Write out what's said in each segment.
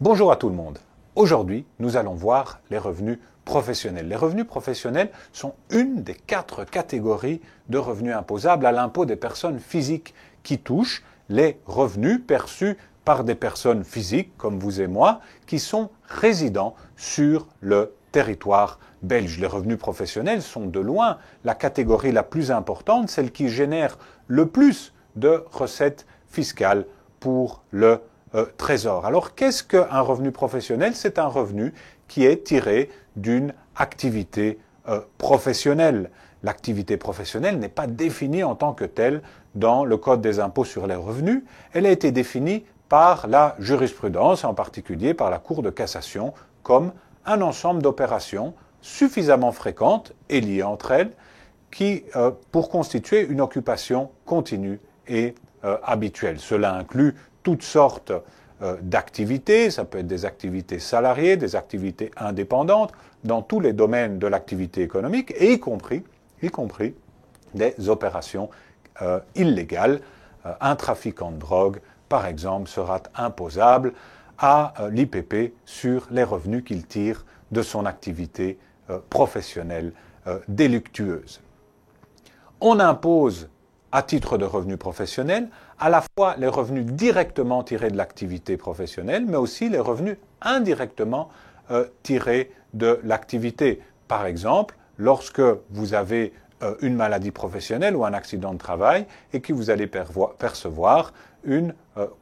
Bonjour à tout le monde. Aujourd'hui, nous allons voir les revenus professionnels. Les revenus professionnels sont une des 4 catégories de revenus imposables à l'impôt des personnes physiques qui touchent les revenus perçus par des personnes physiques, comme vous et moi, qui sont résidents sur le territoire belge. Les revenus professionnels sont de loin la catégorie la plus importante, celle qui génère le plus de recettes fiscales pour le Trésor. Alors, qu'est-ce qu'un revenu professionnel? C'est un revenu qui est tiré d'une activité professionnelle. L'activité professionnelle n'est pas définie en tant que telle dans le Code des impôts sur les revenus. Elle a été définie par la jurisprudence, en particulier par la Cour de cassation, comme un ensemble d'opérations suffisamment fréquentes et liées entre elles pour constituer une occupation continue et habituelle. Cela inclut toutes sortes d'activités, ça peut être des activités salariées, des activités indépendantes, dans tous les domaines de l'activité économique, et y compris des opérations illégales. Un trafiquant de drogue, par exemple, sera imposable à l'IPP sur les revenus qu'il tire de son activité professionnelle délictueuse. On impose à titre de revenu professionnel, à la fois les revenus directement tirés de l'activité professionnelle, mais aussi les revenus indirectement tirés de l'activité. Par exemple, lorsque vous avez une maladie professionnelle ou un accident de travail et que vous allez percevoir une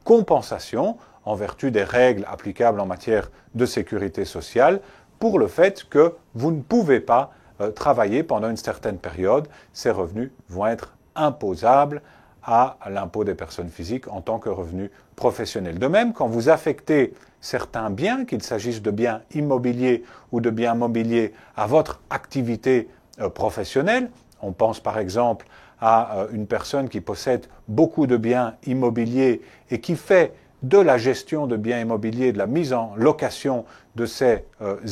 compensation en vertu des règles applicables en matière de sécurité sociale pour le fait que vous ne pouvez pas travailler pendant une certaine période, ces revenus vont être imposables à l'impôt des personnes physiques en tant que revenu professionnel. De même, quand vous affectez certains biens, qu'il s'agisse de biens immobiliers ou de biens mobiliers, à votre activité professionnelle, on pense par exemple à une personne qui possède beaucoup de biens immobiliers et qui fait de la gestion de biens immobiliers, de la mise en location de ces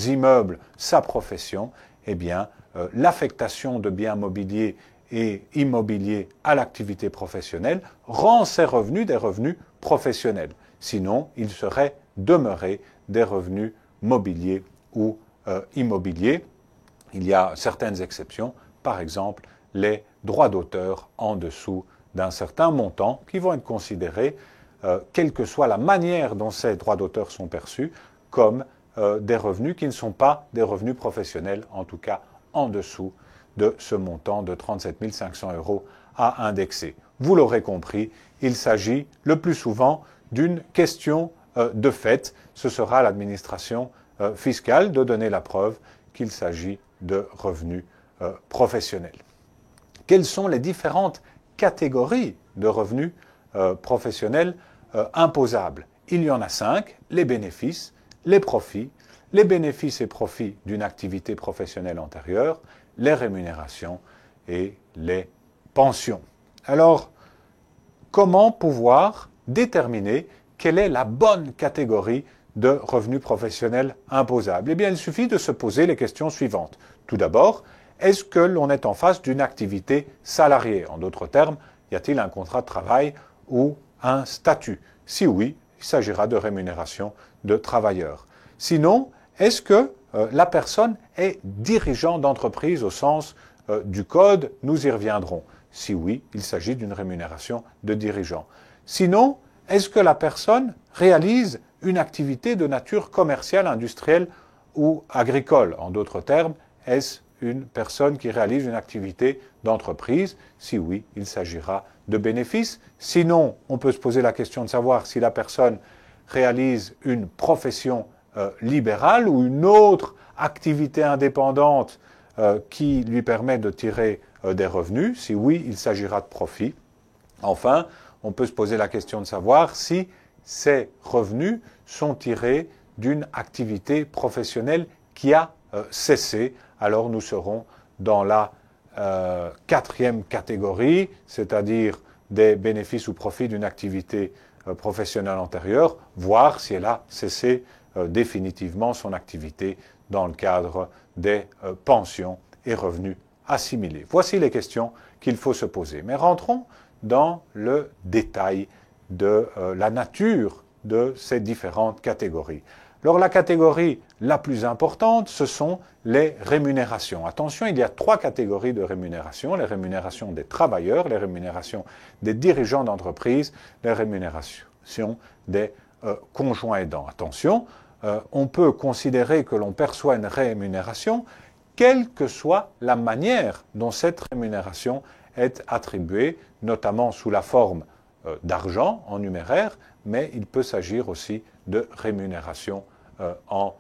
immeubles, sa profession, eh bien, l'affectation de biens mobiliers et immobilier à l'activité professionnelle rend ces revenus des revenus professionnels. Sinon, ils seraient demeurés des revenus mobiliers ou immobiliers. Il y a certaines exceptions, par exemple les droits d'auteur en dessous d'un certain montant qui vont être considérés, quelle que soit la manière dont ces droits d'auteur sont perçus, comme des revenus qui ne sont pas des revenus professionnels, en tout cas en dessous de ce montant de 37 500 € à indexer. Vous l'aurez compris, il s'agit le plus souvent d'une question de fait. Ce sera à l'administration fiscale de donner la preuve qu'il s'agit de revenus professionnels. Quelles sont les différentes catégories de revenus professionnels imposables? Il y en a 5, les bénéfices, les profits, les bénéfices et profits d'une activité professionnelle antérieure, les rémunérations et les pensions. Alors, comment pouvoir déterminer quelle est la bonne catégorie de revenus professionnels imposables? Eh bien, il suffit de se poser les questions suivantes. Tout d'abord, est-ce que l'on est en face d'une activité salariée? En d'autres termes, y a-t-il un contrat de travail ou un statut? Si oui, il s'agira de rémunération de travailleurs. Sinon, est-ce que la personne est dirigeant d'entreprise au sens du code? Nous y reviendrons. Si oui, il s'agit d'une rémunération de dirigeant. Sinon, est-ce que la personne réalise une activité de nature commerciale, industrielle ou agricole? En d'autres termes, est-ce une personne qui réalise une activité d'entreprise? Si oui, il s'agira de bénéfices. Sinon, on peut se poser la question de savoir si la personne réalise une profession libérale ou une autre activité indépendante qui lui permet de tirer des revenus. Si oui, il s'agira de profit. Enfin, on peut se poser la question de savoir si ces revenus sont tirés d'une activité professionnelle qui a cessé. Alors nous serons dans la 4e catégorie, c'est-à-dire des bénéfices ou profits d'une activité professionnelle antérieure, voir si elle a cessé définitivement son activité dans le cadre des pensions et revenus assimilés. Voici les questions qu'il faut se poser. Mais rentrons dans le détail de la nature de ces différentes catégories. Alors la catégorie la plus importante, ce sont les rémunérations. Attention, il y a 3 catégories de rémunération. Les rémunérations des travailleurs, les rémunérations des dirigeants d'entreprise, les rémunérations des conjoints aidants. Attention, on peut considérer que l'on perçoit une rémunération quelle que soit la manière dont cette rémunération est attribuée, notamment sous la forme d'argent en numéraire, mais il peut s'agir aussi de rémunération en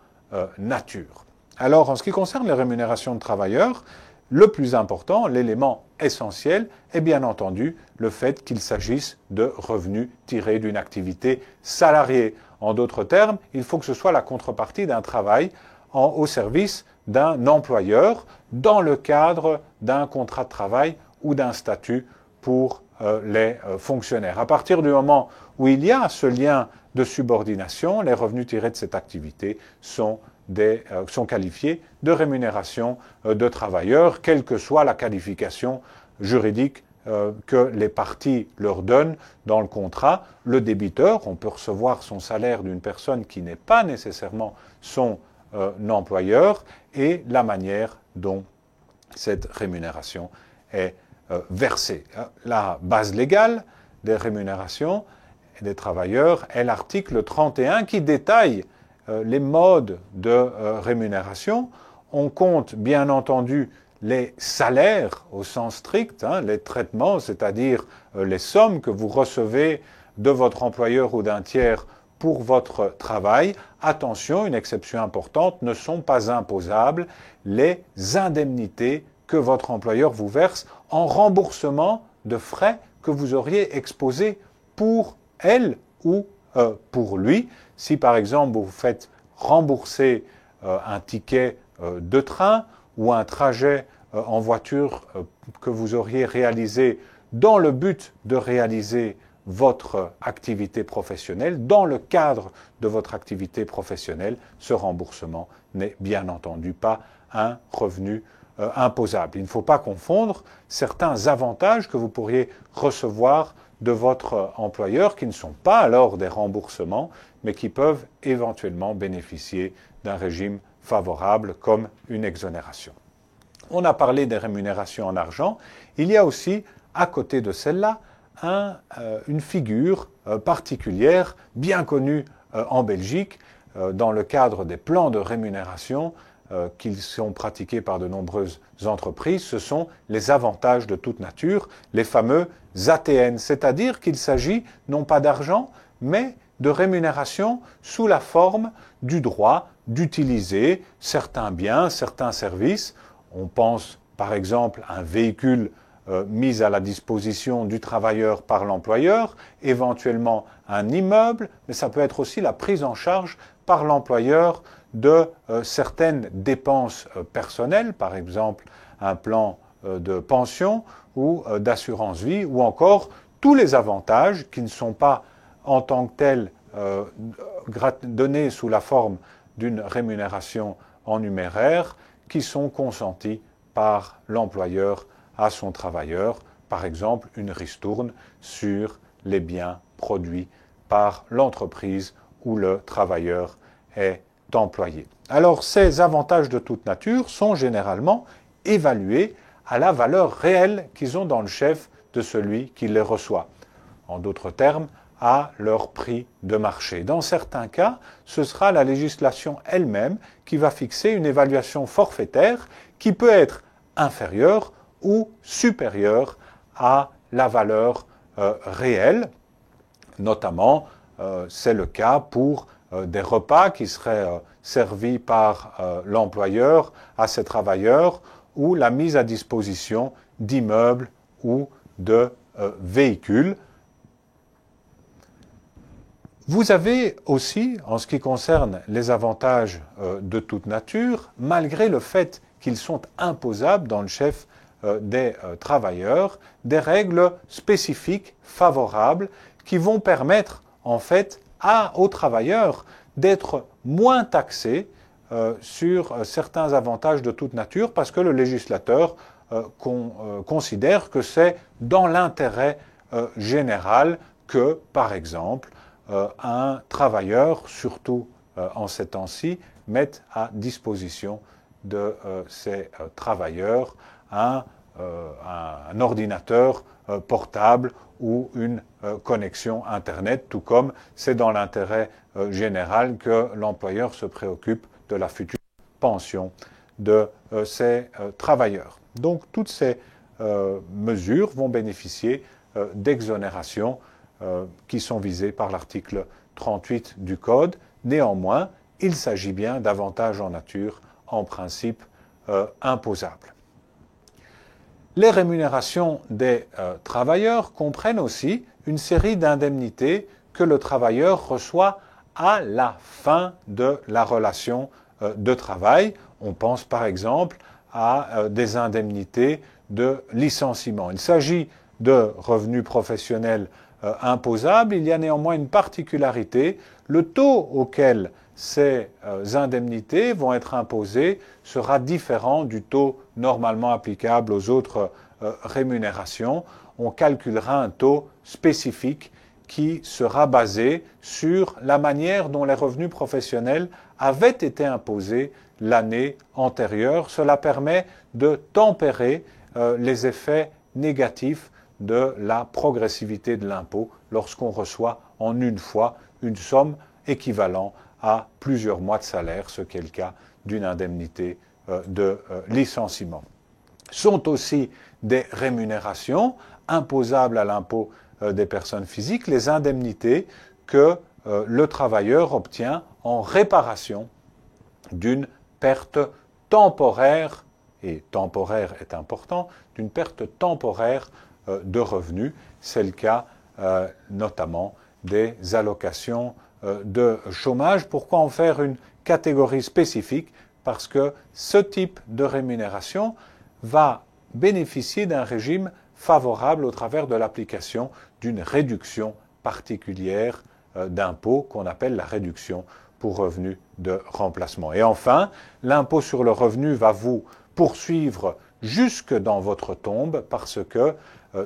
nature. Alors, en ce qui concerne les rémunérations de travailleurs, le plus important, l'élément essentiel, est bien entendu le fait qu'il s'agisse de revenus tirés d'une activité salariée. En d'autres termes, il faut que ce soit la contrepartie d'un travail au service d'un employeur dans le cadre d'un contrat de travail ou d'un statut pour les fonctionnaires. À partir du moment où il y a ce lien de subordination, les revenus tirés de cette activité sont qualifiés de rémunération de travailleurs, quelle que soit la qualification juridique que les parties leur donnent dans le contrat. Le débiteur, on peut recevoir son salaire d'une personne qui n'est pas nécessairement son employeur, et la manière dont cette rémunération est versée. La base légale des rémunérations des travailleurs est l'article 31 qui détaille les modes de rémunération. On compte bien entendu les salaires au sens strict, les traitements, c'est-à-dire les sommes que vous recevez de votre employeur ou d'un tiers pour votre travail. Attention, une exception importante, ne sont pas imposables les indemnités que votre employeur vous verse en remboursement de frais que vous auriez exposés pour elle ou pour lui. Si par exemple vous faites rembourser un ticket de train ou un trajet en voiture que vous auriez réalisé dans le but de réaliser votre activité professionnelle, dans le cadre de votre activité professionnelle, ce remboursement n'est bien entendu pas un revenu imposable. Il ne faut pas confondre certains avantages que vous pourriez recevoir de votre employeur qui ne sont pas alors des remboursements, mais qui peuvent éventuellement bénéficier d'un régime favorable comme une exonération. On a parlé des rémunérations en argent. Il y a aussi, à côté de celle-là, une figure particulière, bien connue en Belgique, dans le cadre des plans de rémunération qui sont pratiqués par de nombreuses entreprises. Ce sont les avantages de toute nature, les fameux ATN, c'est-à-dire qu'il s'agit non pas d'argent, mais de rémunération sous la forme du droit d'utiliser certains biens, certains services. On pense par exemple à un véhicule mis à la disposition du travailleur par l'employeur, éventuellement un immeuble, mais ça peut être aussi la prise en charge par l'employeur de certaines dépenses personnelles, par exemple un plan de pension ou d'assurance vie, ou encore tous les avantages qui ne sont pas en tant que tels donnés sous la forme d'une rémunération en numéraire, qui sont consentis par l'employeur à son travailleur, par exemple une ristourne sur les biens produits par l'entreprise où le travailleur est employé. Alors ces avantages de toute nature sont généralement évalués à la valeur réelle qu'ils ont dans le chef de celui qui les reçoit. En d'autres termes, à leur prix de marché. Dans certains cas, ce sera la législation elle-même qui va fixer une évaluation forfaitaire qui peut être inférieure ou supérieure à la valeur réelle. Notamment, c'est le cas pour des repas qui seraient servis par l'employeur à ses travailleurs ou la mise à disposition d'immeubles ou de véhicules. Vous avez aussi, en ce qui concerne les avantages de toute nature, malgré le fait qu'ils sont imposables dans le chef des travailleurs, des règles spécifiques favorables qui vont permettre en fait aux travailleurs d'être moins taxés sur certains avantages de toute nature parce que le législateur considère que c'est dans l'intérêt général que, par exemple, un travailleur, surtout en ces temps-ci, mette à disposition de ces travailleurs un ordinateur portable ou une connexion Internet, tout comme c'est dans l'intérêt général que l'employeur se préoccupe de la future pension de ses travailleurs. Donc toutes ces mesures vont bénéficier d'exonérations qui sont visées par l'article 38 du Code. Néanmoins, il s'agit bien d'avantages en nature, en principe imposables. Les rémunérations des travailleurs comprennent aussi une série d'indemnités que le travailleur reçoit à la fin de la relation de travail. On pense par exemple à des indemnités de licenciement. Il s'agit de revenus professionnels imposables. Il y a néanmoins une particularité. Le taux auquel ces indemnités vont être imposées sera différent du taux normalement applicable aux autres rémunérations. On calculera un taux spécifique qui sera basé sur la manière dont les revenus professionnels avaient été imposés l'année antérieure. Cela permet de tempérer les effets négatifs de la progressivité de l'impôt lorsqu'on reçoit en une fois une somme équivalente à plusieurs mois de salaire, ce qui est le cas d'une indemnité de licenciement. Sont aussi des rémunérations imposables à l'impôt des personnes physiques, les indemnités que le travailleur obtient en réparation d'une perte temporaire, et temporaire est important, d'une perte temporaire de revenus. C'est le cas notamment des allocations de chômage. Pourquoi en faire une catégorie spécifique? Parce que ce type de rémunération va bénéficier d'un régime favorable au travers de l'application d'une réduction particulière d'impôt qu'on appelle la réduction pour revenu de remplacement. Et enfin, l'impôt sur le revenu va vous poursuivre jusque dans votre tombe parce que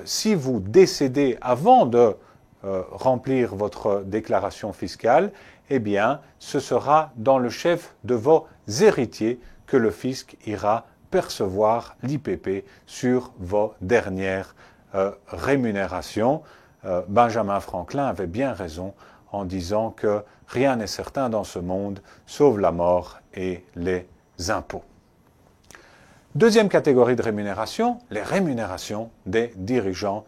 si vous décédez avant de remplir votre déclaration fiscale, eh bien, ce sera dans le chef de vos héritiers que le fisc ira percevoir l'IPP sur vos dernières rémunérations. Benjamin Franklin avait bien raison en disant que rien n'est certain dans ce monde, sauf la mort et les impôts. Deuxième catégorie de rémunération, les rémunérations des dirigeants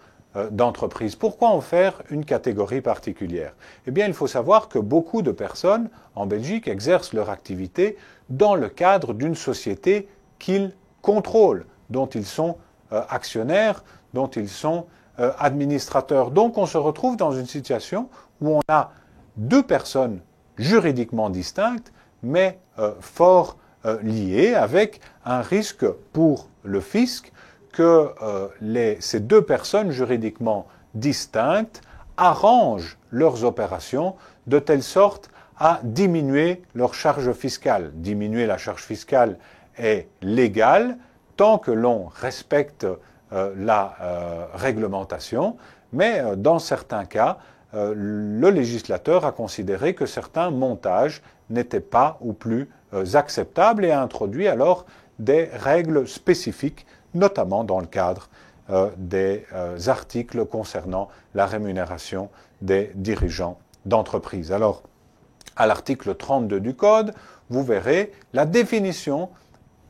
d'entreprise. Pourquoi en faire une catégorie particulière? Eh bien, il faut savoir que beaucoup de personnes en Belgique exercent leur activité dans le cadre d'une société qu'ils contrôlent, dont ils sont actionnaires, dont ils sont administrateurs. Donc, on se retrouve dans une situation où on a deux personnes juridiquement distinctes, mais fort liées, avec un risque pour le fisc que ces deux personnes juridiquement distinctes arrangent leurs opérations de telle sorte à diminuer leur charge fiscale. Diminuer la charge fiscale est légal tant que l'on respecte la réglementation, mais dans certains cas, le législateur a considéré que certains montages n'étaient pas ou plus acceptables et a introduit alors des règles spécifiques, notamment dans le cadre des articles concernant la rémunération des dirigeants d'entreprise. Alors, à l'article 32 du Code, vous verrez la définition,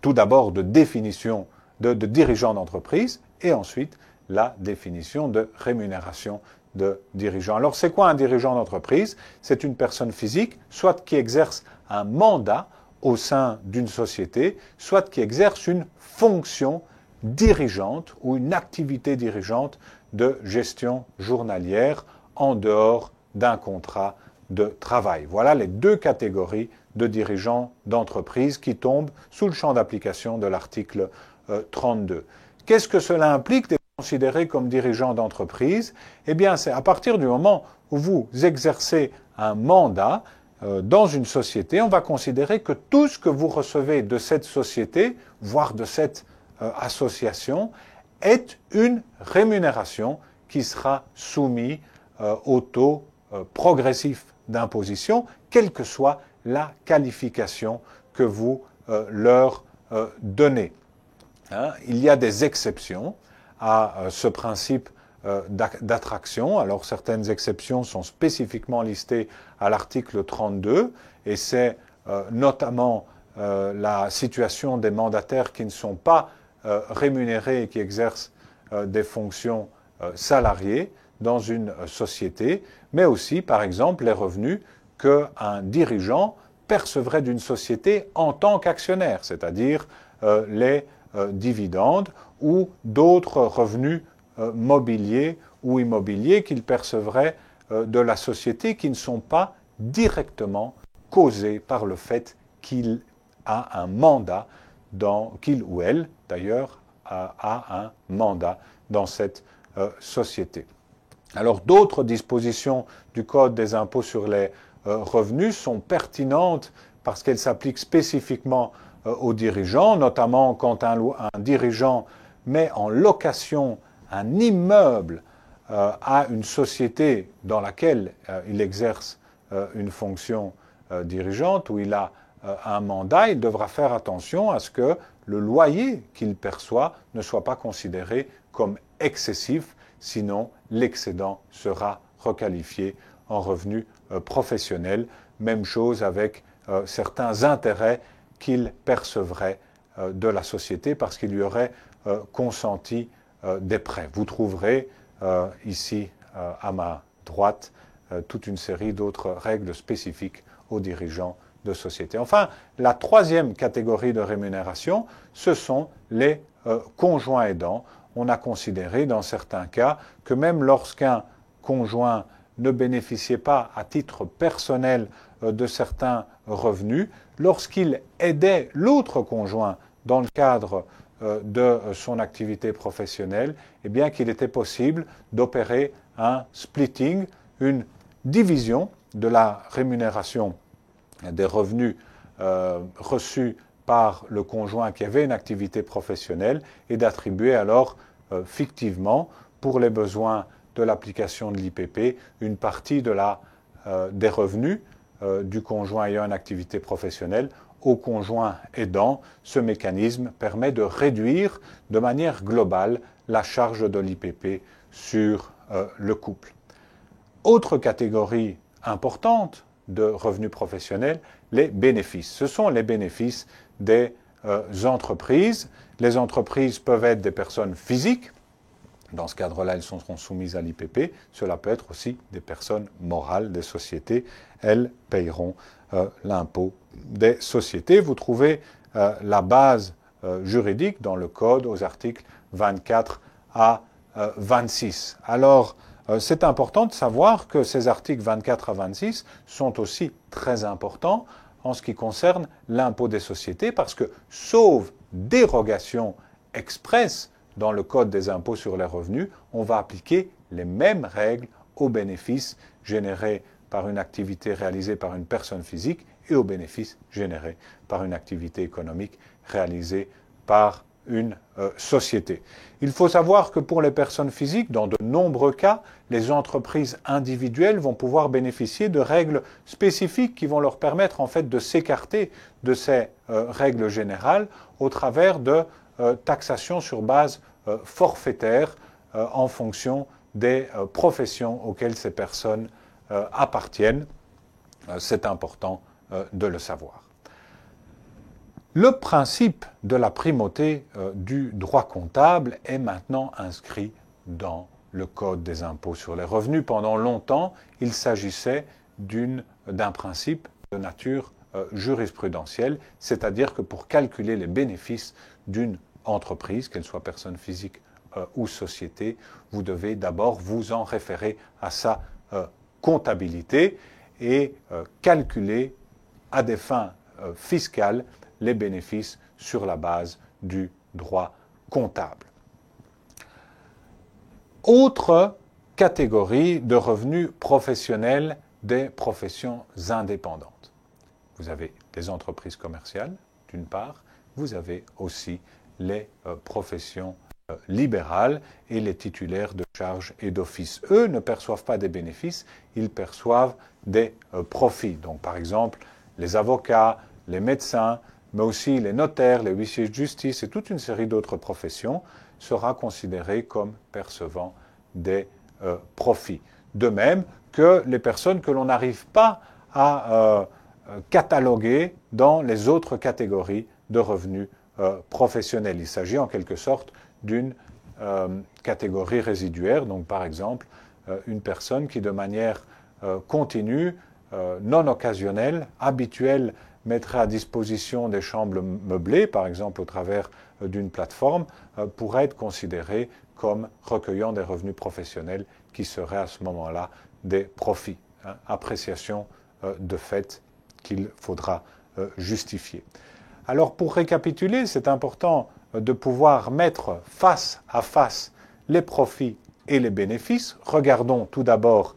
tout d'abord de définition de dirigeant d'entreprise et ensuite la définition de rémunération de dirigeant. Alors, c'est quoi un dirigeant d'entreprise? C'est une personne physique, soit qui exerce un mandat au sein d'une société, soit qui exerce une fonction dirigeante ou une activité dirigeante de gestion journalière en dehors d'un contrat de travail. Voilà les deux catégories de dirigeants d'entreprise qui tombent sous le champ d'application de l'article 32. Qu'est-ce que cela implique d'être considéré comme dirigeant d'entreprise? Eh bien, c'est à partir du moment où vous exercez un mandat dans une société, on va considérer que tout ce que vous recevez de cette société, voire de cette association, est une rémunération qui sera soumise au taux progressif d'imposition, quelle que soit la qualification que vous leur donnez. Hein, il y a des exceptions à ce principe d'attraction. Alors certaines exceptions sont spécifiquement listées à l'article 32 et c'est notamment la situation des mandataires qui ne sont pas rémunérés et qui exercent des fonctions salariées dans une société, mais aussi, par exemple, les revenus qu'un dirigeant percevrait d'une société en tant qu'actionnaire, c'est-à-dire les dividendes ou d'autres revenus mobiliers ou immobiliers qu'il percevrait de la société qui ne sont pas directement causés par le fait qu'il a un mandat, qu'il ou elle d'ailleurs a un mandat dans cette société. Alors d'autres dispositions du Code des impôts sur les revenus sont pertinentes parce qu'elles s'appliquent spécifiquement aux dirigeants, notamment quand un dirigeant met en location un immeuble à une société dans laquelle il exerce une fonction dirigeante, où il a un mandat, il devra faire attention à ce que le loyer qu'il perçoit ne soit pas considéré comme excessif, sinon l'excédent sera requalifié en revenu professionnel. Même chose avec certains intérêts qu'il percevrait de la société parce qu'il y aurait consenti des prêts. Vous trouverez ici à ma droite toute une série d'autres règles spécifiques aux dirigeants de société. Enfin, la troisième catégorie de rémunération, ce sont les conjoints aidants. On a considéré dans certains cas que même lorsqu'un conjoint ne bénéficiait pas à titre personnel de certains revenus, lorsqu'il aidait l'autre conjoint dans le cadre de son activité professionnelle, eh bien qu'il était possible d'opérer un splitting, une division de la rémunération des revenus reçus par le conjoint qui avait une activité professionnelle et d'attribuer alors fictivement, pour les besoins de l'application de l'IPP, une partie des revenus du conjoint ayant une activité professionnelle au conjoint aidant. Ce mécanisme permet de réduire de manière globale la charge de l'IPP sur le couple. Autre catégorie importante de revenus professionnels, les bénéfices. Ce sont les bénéfices des entreprises. Les entreprises peuvent être des personnes physiques. Dans ce cadre-là, elles seront soumises à l'IPP. Cela peut être aussi des personnes morales, des sociétés. Elles payeront l'impôt des sociétés. Vous trouvez la base juridique dans le Code aux articles 24 à 26. Alors, c'est important de savoir que ces articles 24 à 26 sont aussi très importants en ce qui concerne l'impôt des sociétés parce que, sauf dérogation expresse dans le Code des impôts sur les revenus, on va appliquer les mêmes règles aux bénéfices générés par une activité réalisée par une personne physique et aux bénéfices générés par une activité économique réalisée par une société. Il faut savoir que pour les personnes physiques, dans de nombreux cas, les entreprises individuelles vont pouvoir bénéficier de règles spécifiques qui vont leur permettre en fait de s'écarter de ces règles générales au travers de taxation sur base forfaitaire en fonction des professions auxquelles ces personnes appartiennent. C'est important de le savoir. Le principe de la primauté du droit comptable est maintenant inscrit dans le Code des impôts sur les revenus. Pendant longtemps, il s'agissait d'un principe de nature jurisprudentielle, c'est-à-dire que pour calculer les bénéfices d'une entreprise, qu'elle soit personne physique ou société, vous devez d'abord vous en référer à sa comptabilité et calculer à des fins fiscales les bénéfices sur la base du droit comptable. Autre catégorie de revenus professionnels des professions indépendantes. Vous avez les entreprises commerciales, d'une part, vous avez aussi les professions libérale et les titulaires de charges et d'office. Eux ne perçoivent pas des bénéfices, ils perçoivent des profits. Donc par exemple, les avocats, les médecins, mais aussi les notaires, les huissiers de justice et toute une série d'autres professions sera considérés comme percevant des profits. De même que les personnes que l'on n'arrive pas à cataloguer dans les autres catégories de revenus professionnels. Il s'agit en quelque sorte d'une catégorie résiduaire, donc par exemple une personne qui de manière continue, non occasionnelle, habituelle, mettrait à disposition des chambres meublées, par exemple au travers d'une plateforme, pourrait être considérée comme recueillant des revenus professionnels qui seraient à ce moment-là des profits. Appréciation de fait qu'il faudra justifier. Alors pour récapituler, c'est important de pouvoir mettre face à face les profits et les bénéfices. Regardons tout d'abord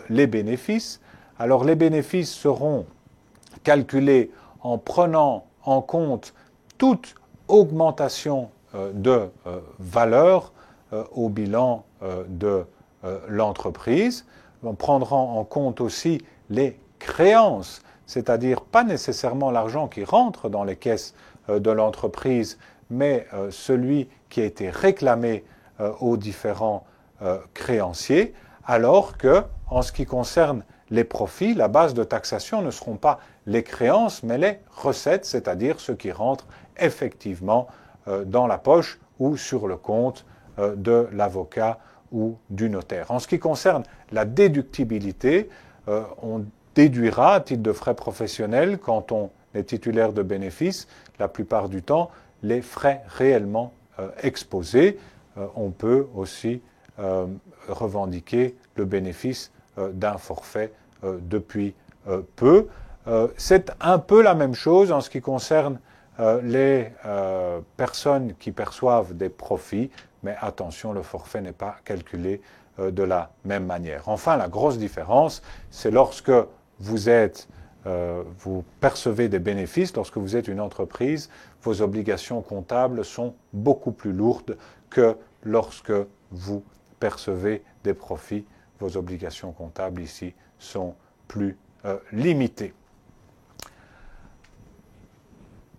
les bénéfices. Alors les bénéfices seront calculés en prenant en compte toute augmentation de valeur au bilan de l'entreprise. On prendra en compte aussi les créances, c'est-à-dire pas nécessairement l'argent qui rentre dans les caisses de l'entreprise, mais celui qui a été réclamé aux différents créanciers, alors que, en ce qui concerne les profits, la base de taxation ne seront pas les créances, mais les recettes, c'est-à-dire ce qui rentre effectivement dans la poche ou sur le compte de l'avocat ou du notaire. En ce qui concerne la déductibilité, on déduira à titre de frais professionnels, quand on est titulaire de bénéfices, la plupart du temps, les frais réellement exposés. On peut aussi revendiquer le bénéfice d'un forfait depuis peu. C'est un peu la même chose en ce qui concerne les personnes qui perçoivent des profits, mais attention, le forfait n'est pas calculé de la même manière. Enfin, la grosse différence, c'est lorsque vous percevez des bénéfices, lorsque vous êtes une entreprise, vos obligations comptables sont beaucoup plus lourdes que lorsque vous percevez des profits. Vos obligations comptables ici sont plus limitées.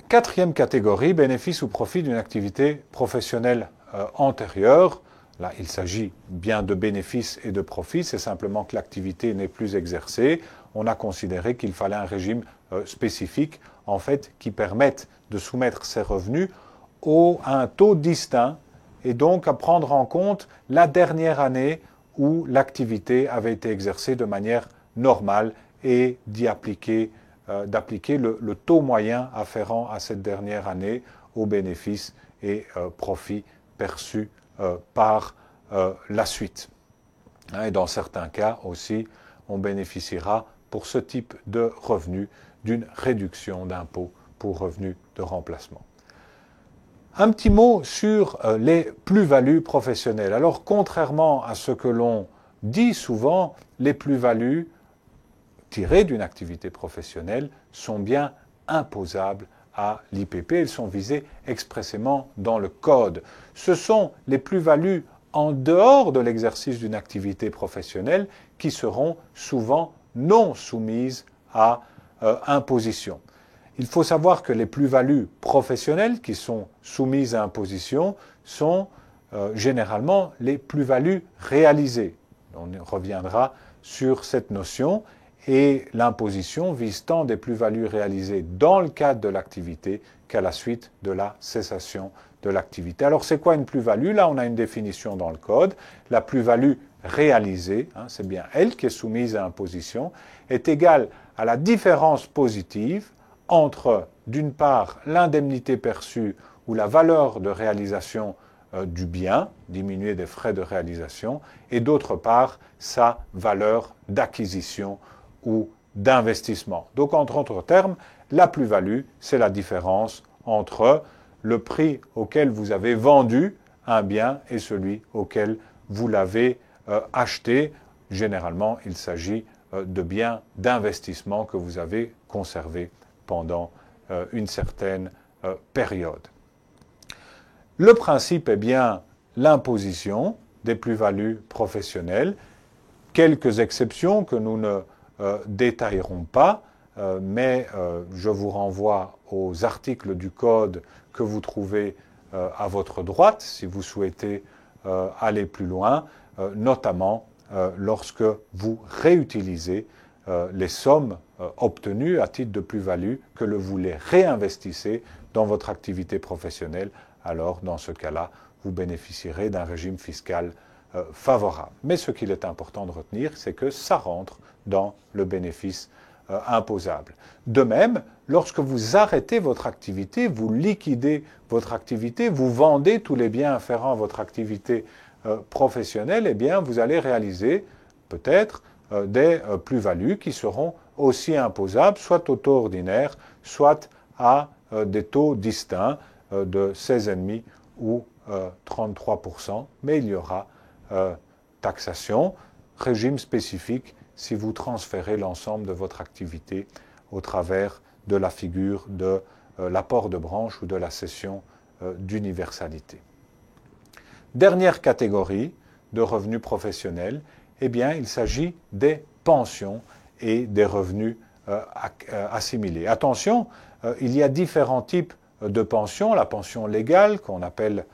Quatrième catégorie, bénéfice ou profit d'une activité professionnelle antérieure. Là, il s'agit bien de bénéfices et de profits, c'est simplement que l'activité n'est plus exercée. On a considéré qu'il fallait un régime spécifique, en fait, qui permette de soumettre ces revenus à un taux distinct et donc à prendre en compte la dernière année où l'activité avait été exercée de manière normale et d'appliquer le taux moyen afférent à cette dernière année aux bénéfices et profits perçus par la suite. Et dans certains cas aussi, on bénéficiera pour ce type de revenus d'une réduction d'impôt pour revenus de remplacement. Un petit mot sur les plus-values professionnelles. Alors, contrairement à ce que l'on dit souvent, les plus-values tirées d'une activité professionnelle sont bien imposables à l'IPP. Elles sont visées expressément dans le Code. Ce sont les plus-values en dehors de l'exercice d'une activité professionnelle qui seront souvent non soumises à imposition. Il faut savoir que les plus-values professionnelles qui sont soumises à imposition sont généralement les plus-values réalisées. On reviendra sur cette notion et l'imposition vise tant des plus-values réalisées dans le cadre de l'activité qu'à la suite de la cessation de l'activité. Alors c'est quoi une plus-value? Là on a une définition dans le Code. La plus-value réalisée, c'est bien elle qui est soumise à imposition, est égale à la différence positive entre, d'une part, l'indemnité perçue ou la valeur de réalisation du bien, diminuée des frais de réalisation, et d'autre part, sa valeur d'acquisition ou d'investissement. Donc, entre autres termes, la plus-value, c'est la différence entre le prix auquel vous avez vendu un bien et celui auquel vous l'avez acheté. Généralement, il s'agit de biens d'investissement que vous avez conservés pendant une certaine période. Le principe est bien l'imposition des plus-values professionnelles. Quelques exceptions que nous ne détaillerons pas, mais je vous renvoie aux articles du Code que vous trouvez à votre droite si vous souhaitez aller plus loin, notamment lorsque vous réutilisez les sommes obtenues à titre de plus-value, que vous les réinvestissez dans votre activité professionnelle. Alors, dans ce cas-là, vous bénéficierez d'un régime fiscal favorable. Mais ce qu'il est important de retenir, c'est que ça rentre dans le bénéfice imposable. De même, lorsque vous arrêtez votre activité, vous liquidez votre activité, vous vendez tous les biens afférents à votre activité professionnelle, eh bien, vous allez réaliser peut-être des plus-values qui seront aussi imposables, soit au taux ordinaire, soit à des taux distincts de 16,5 ou 33%, mais il y aura taxation, régime spécifique si vous transférez l'ensemble de votre activité au travers de la figure de l'apport de branche ou de la cession d'universalité. Dernière catégorie de revenus professionnels, eh bien, il s'agit des pensions et des revenus assimilés. Attention, il y a différents types de pensions, la pension légale qu'on appelle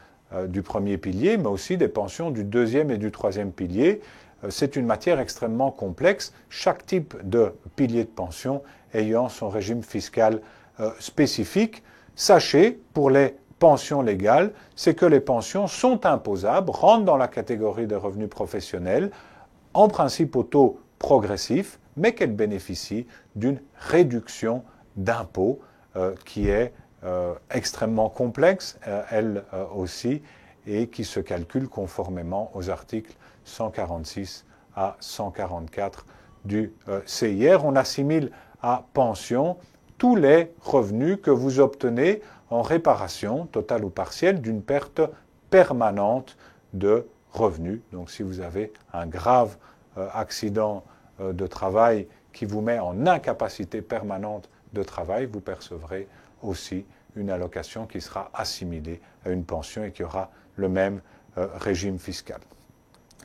du premier pilier, mais aussi des pensions du deuxième et du troisième pilier. C'est une matière extrêmement complexe, chaque type de pilier de pension ayant son régime fiscal spécifique. Sachez, pour les pensions légales, c'est que les pensions sont imposables, rentrent dans la catégorie des revenus professionnels, en principe au taux progressif, mais qu'elles bénéficient d'une réduction d'impôt qui est extrêmement complexe, elle aussi, et qui se calcule conformément aux articles 146 à 144 du CIR. On assimile à pension tous les revenus que vous obtenez en réparation, totale ou partielle, d'une perte permanente de revenus. Donc si vous avez un grave accident de travail qui vous met en incapacité permanente de travail, vous percevrez aussi une allocation qui sera assimilée à une pension et qui aura le même régime fiscal.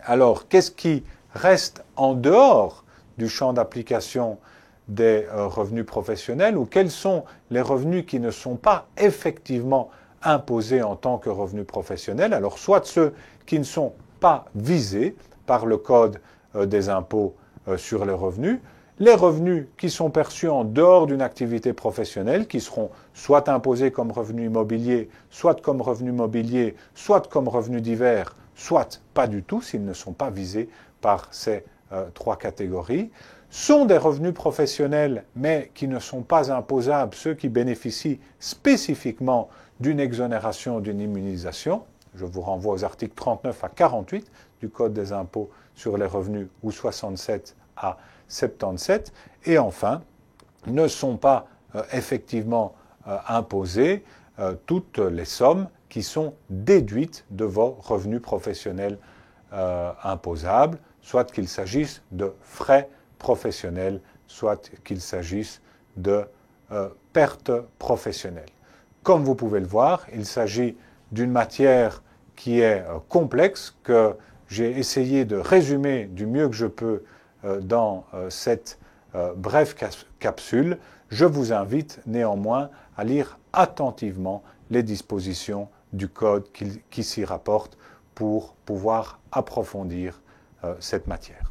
Alors, qu'est-ce qui reste en dehors du champ d'application des revenus professionnels, ou quels sont les revenus qui ne sont pas effectivement imposés en tant que revenus professionnels? Alors, soit ceux qui ne sont pas visés par le Code des impôts sur les revenus qui sont perçus en dehors d'une activité professionnelle, qui seront soit imposés comme revenus immobiliers, soit comme revenus mobiliers, soit comme revenus divers, soit pas du tout s'ils ne sont pas visés par ces trois catégories, sont des revenus professionnels mais qui ne sont pas imposables, ceux qui bénéficient spécifiquement d'une exonération ou d'une immunisation. Je vous renvoie aux articles 39 à 48 du Code des impôts sur les revenus ou 67 à 77, et enfin, ne sont pas effectivement imposées toutes les sommes qui sont déduites de vos revenus professionnels imposables, soit qu'il s'agisse de frais professionnels, soit qu'il s'agisse de pertes professionnelles. Comme vous pouvez le voir, il s'agit d'une matière qui est complexe, que j'ai essayé de résumer du mieux que je peux dans cette brève capsule. Je vous invite néanmoins à lire attentivement les dispositions du Code qui s'y rapportent pour pouvoir approfondir cette matière.